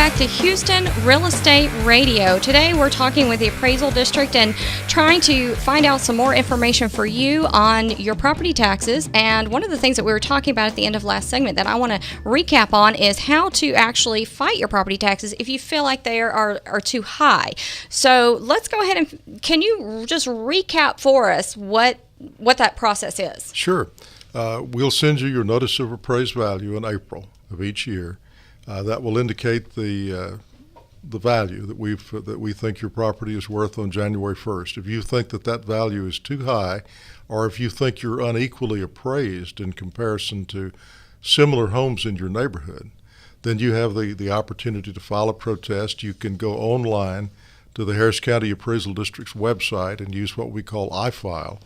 back to Houston Real Estate Radio. Today we're talking with the Appraisal District and trying to find out some more information for you on your property taxes. And one of the things that we were talking about at the end of last segment that I want to recap on is how to actually fight your property taxes if you feel like they are too high. So let's go ahead and can you just recap for us what that process is? Sure. We'll send you your notice of appraised value in April of each year. That will indicate the value that we think your property is worth on January 1st. If you think that value is too high, or if you think you're unequally appraised in comparison to similar homes in your neighborhood, then you have the opportunity to file a protest. You can go online to the Harris County Appraisal District's website and use what we call iFile,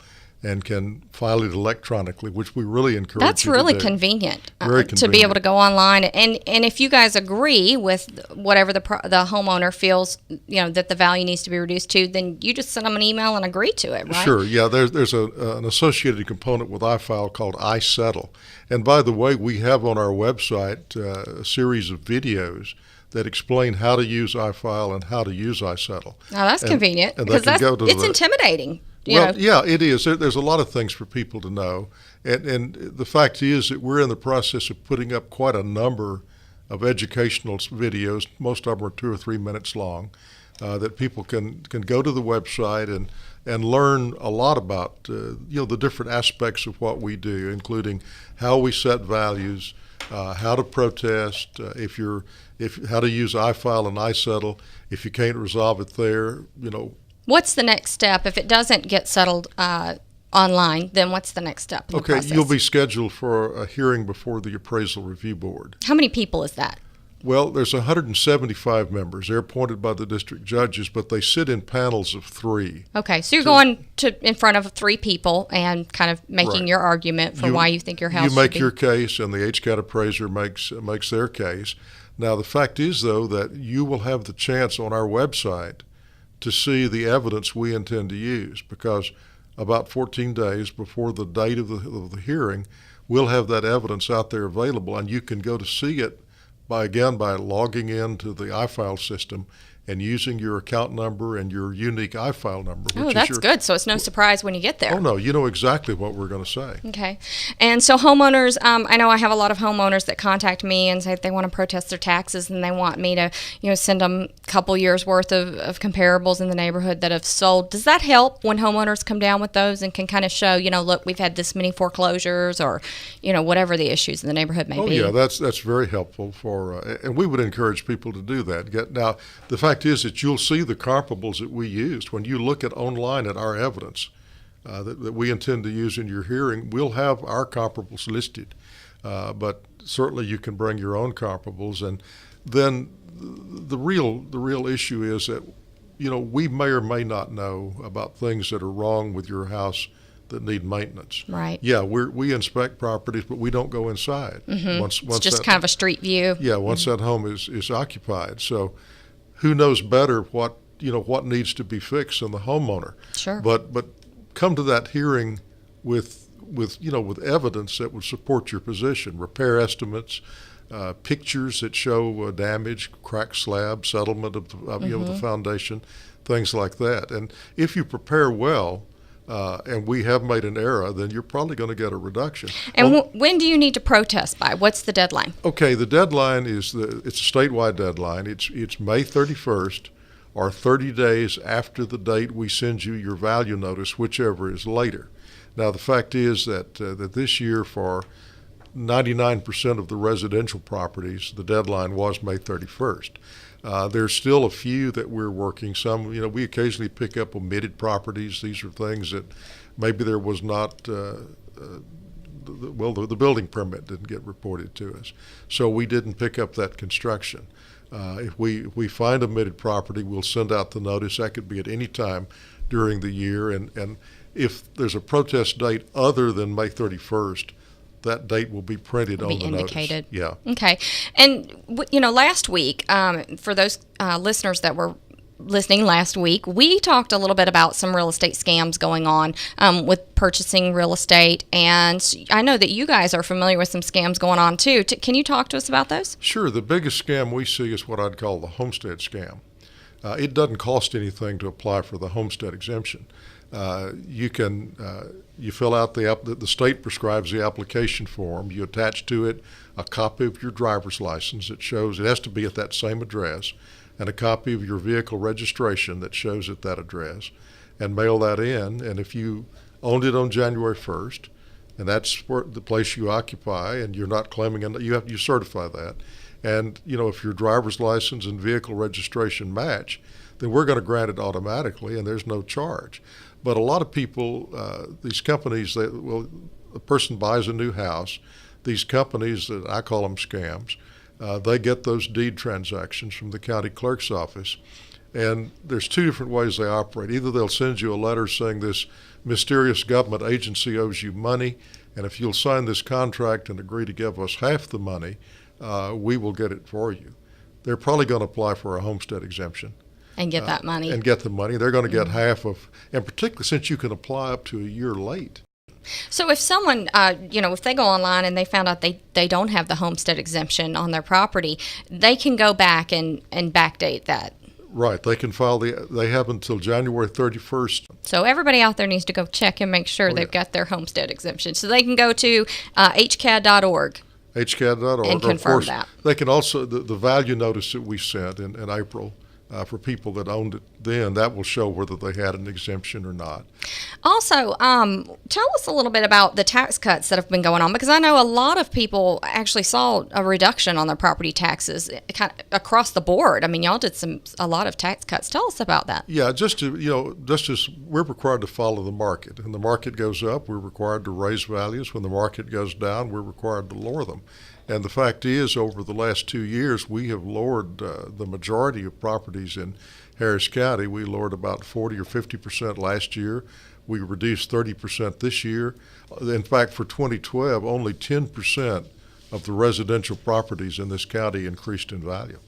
and can file it electronically, which we really encourage. That's really convenient, Very convenient to be able to go online. And if you guys agree with whatever the homeowner feels, that the value needs to be reduced to, then you just send them an email and agree to it, right? Sure. Yeah. There's an associated component with iFile called iSettle. And by the way, we have on our website a series of videos that explain how to use iFile and how to use iSettle. Now that's convenient because it's intimidating. Well, yeah, it is. There's a lot of things for people to know. And the fact is that we're in the process of putting up quite a number of educational videos. Most of them are 2 or 3 minutes long, that people can go to the website and learn a lot about, the different aspects of what we do, including how we set values, how to protest, how to use iFile and iSettle. If you can't resolve it there, What's the next step? If it doesn't get settled online, then what's the next step in the process? You'll be scheduled for a hearing before the Appraisal Review Board. How many people is that? Well, there's 175 members. They're appointed by the district judges, but they sit in panels of 3. Okay, so you're going in front of 3 people and kind of making your argument for why you think your house should be. You make your case, and the HCAT appraiser makes their case. Now, the fact is, though, that you will have the chance on our website to see the evidence we intend to use, because about 14 days before the date of the hearing, we'll have that evidence out there available, and you can go to see it by logging into the iFile system and using your account number and your unique iFile number. Oh, that's good. So it's no surprise when you get there. Oh, no. You know exactly what we're going to say. Okay. And so homeowners, I know I have a lot of homeowners that contact me and say they want to protest their taxes and they want me to, send them a couple years worth of comparables in the neighborhood that have sold. Does that help when homeowners come down with those and can kind of show, look, we've had this many foreclosures or, whatever the issues in the neighborhood may be? Oh, yeah. That's very helpful and we would encourage people to do that. Now, the fact is that you'll see the comparables that we used. When you look online at our evidence that we intend to use in your hearing, we'll have our comparables listed. But certainly you can bring your own comparables. And then the real issue is that, we may or may not know about things that are wrong with your house that need maintenance. Right. Yeah, we inspect properties, but we don't go inside. Mm-hmm. Once it's just kind of a street view. Yeah, once that home is occupied. So who knows better what needs to be fixed than the homeowner? Sure. But come to that hearing with evidence that would support your position, repair estimates, pictures that show damage, cracked slab, settlement of the foundation, things like that. And if you prepare well, and we have made an error, then you're probably going to get a reduction. And when do you need to protest by? What's the deadline? Okay, the deadline it's a statewide deadline. It's May 31st, or 30 days after the date we send you your value notice, whichever is later. Now, the fact is that this year, for 99% of the residential properties, the deadline was May 31st. There's still a few that we're working. Some, we occasionally pick up omitted properties. These are things that maybe there was not, the building permit didn't get reported to us. So we didn't pick up that construction. If we find omitted property, we'll send out the notice. That could be at any time during the year. And if there's a protest date other than May 31st, that date will be printed on the indicated. Notice. Yeah. Okay. And, last week, for those listeners that were listening last week, we talked a little bit about some real estate scams going on with purchasing real estate. And I know that you guys are familiar with some scams going on too. Can you talk to us about those? Sure. The biggest scam we see is what I'd call the homestead scam. It doesn't cost anything to apply for the homestead exemption. You fill out the state prescribes the application form. You attach to it a copy of your driver's license that shows it has to be at that same address, and a copy of your vehicle registration that shows at that address, and mail that in. And if you owned it on January 1st, and that's the place you occupy, and you're not claiming it, you certify that. And if your driver's license and vehicle registration match, then we're going to grant it automatically, and there's no charge. But a lot of people, these companies, a person buys a new house. These companies, that I call them scams, they get those deed transactions from the county clerk's office. And there's two different ways they operate. Either they'll send you a letter saying this mysterious government agency owes you money, and if you'll sign this contract and agree to give us half the money, we will get it for you. They're probably going to apply for a homestead exemption. And get that money. And get the money. They're going to get half of, and particularly since you can apply up to a year late. So if someone, if they go online and they found out they don't have the homestead exemption on their property, they can go back and backdate that. Right. They can file they have until January 31st. So everybody out there needs to go check and make sure they've got their homestead exemption. So they can go to hcad.org. hcad.org. And confirm that. They can also, the value notice that we sent in April, for people that owned it then, that will show whether they had an exemption or not. Also, tell us a little bit about the tax cuts that have been going on, because I know a lot of people actually saw a reduction on their property taxes kind of across the board. I mean, y'all did a lot of tax cuts. Tell us about that. Yeah, just as we're required to follow the market. When the market goes up, we're required to raise values. When the market goes down, we're required to lower them. And the fact is, over the last 2 years, we have lowered the majority of properties in Harris County. We lowered about 40 or 50% last year. We reduced 30% this year. In fact, for 2012, only 10% of the residential properties in this county increased in value.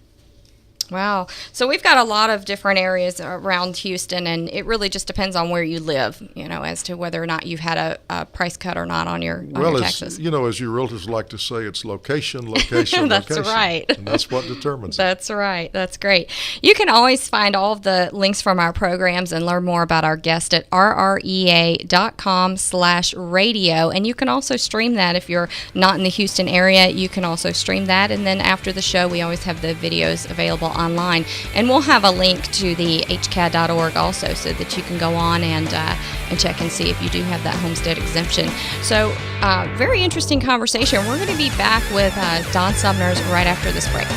Wow. So we've got a lot of different areas around Houston, and it really just depends on where you live, as to whether or not you've had a price cut or not on your taxes. Well, as you realtors like to say, it's location, location, That's location. right. And that's what determines it. That's right. That's great. You can always find all of the links from our programs and learn more about our guest at rrea.com/radio. And you can also stream that if you're not in the Houston area. You can also stream that. And then after the show, we always have the videos available online, and we'll have a link to the hcad.org also, so that you can go on and check and see if you do have that homestead exemption. So very interesting conversation. We're going to be back with Don Sumners right after this break.